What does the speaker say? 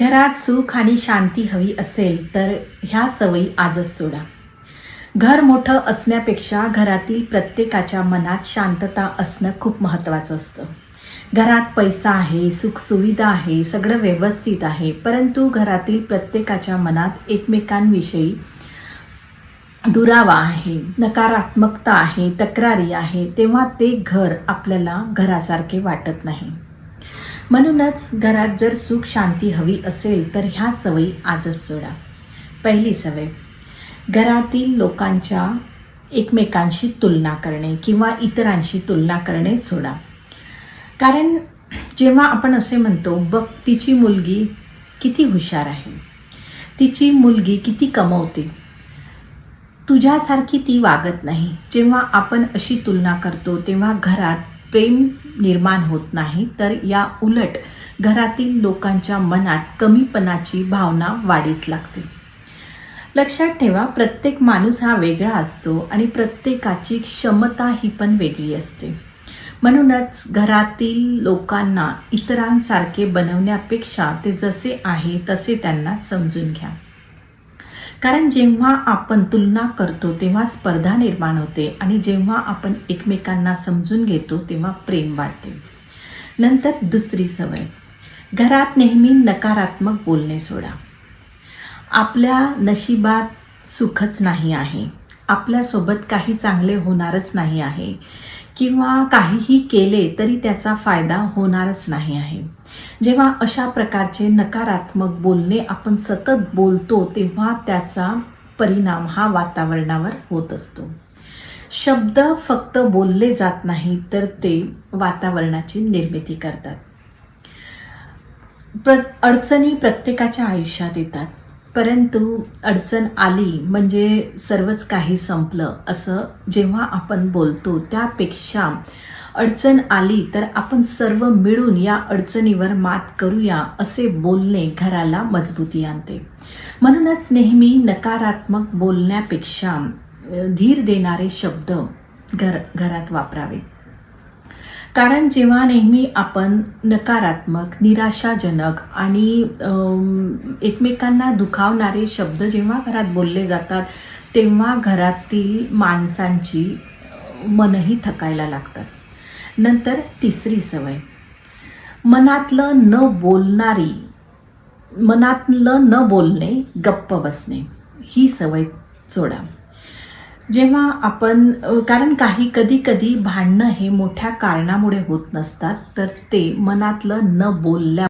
घरात सुख आणि शांती हवी असेल तर ह्या सवयी आजच सोडा. घर मोठं असण्यापेक्षा घरातील प्रत्येकाच्या मनात शांतता असणं खूप महत्त्वाचं असतं. घरात पैसा आहे, सुखसुविधा आहे, सगळं व्यवस्थित आहे, परंतु घरातील प्रत्येकाच्या मनात एकमेकांविषयी दुरावा आहे, नकारात्मकता आहे, तक्रारी आहे, तेव्हा ते घर आपल्याला घरासारखे वाटत नाही. म्हणूनच घरात जर सुख शांती हवी असेल तर ह्या सवयी आजच सोडा. पहिली सवय, घरातील लोकांच्या एकमेकांशी तुलना करणे किंवा इतरांशी तुलना करणे सोडा. कारण जेव्हा आपण असे म्हणतो, बघ तिची मुलगी किती हुशार आहे, तिची मुलगी किती कमवते, तुझ्यासारखी ती वागत नाही, जेव्हा आपण अशी तुलना करतो तेव्हा घरात प्रेम निर्माण होत नाही, तर या उलट घरातील लोकांच्या मनात कमीपणाची भावना वाढीस लागते. लक्षात ठेवा, प्रत्येक माणूस हा वेगळा असतो आणि प्रत्येकाची क्षमता ही पण वेगळी असते. म्हणूनच घरातील लोकांना इतरांसारखे बनवण्यापेक्षा ते जसे आहे तसे त्यांना समजून घ्या. कारण जेव्हा आपण तुलना करतो तेव्हा स्पर्धा निर्माण होते आणि जेव्हा आपण एकमेकांना समजून घेतो तेव्हा प्रेम वाढते. नंतर दुसरी सवय, घरात नेहमी नकारात्मक बोलणे सोडा. आपल्या नशिबात सुखच नाही आहे, आपल्यासोबत काही चांगले होणारच नाही आहे किंवा काहीही केले तरी त्याचा फायदा होणारच नाही आहे. जेव्हा अशा प्रकारचे नकारात्मक बोलणे आपण सतत बोलतो तेव्हा त्याचा परिणाम हा वातावरणावर होत असतो. शब्द फक्त बोलले जात नाही तर ते वातावरणाची निर्मिती करतात. अडचणी प्रत्येकाच्या आयुष्यात येतात, परंतु अडचण आली म्हणजे सर्वच काही संपलं असं जेव्हा आपण बोलतो, त्यापेक्षा अडचण आली तर आपण सर्व मिळून या अडचणीवर मात करूया असे बोलणे घराला मजबूती आणते. म्हणूनच नेहमी नकारात्मक बोलण्यापेक्षा धीर देणारे शब्द घरात वापरावे. कारण जेव्हा नेहमी आपण नकारात्मक, निराशाजनक आणि एकमेकांना दुखावणारे शब्द जेव्हा घरात बोलले जातात तेव्हा घरातील माणसांची मनही थकायला लागतात. नंतर तिसरी सवय, मनातलं न बोलणे, गप्प बसणे, ही सवय सोडा. जेव्हा आपण कारण कधी भांडणं हे मोठ्या कारणामुळे होत नसतात, तर ते मनातलं न बोलल्या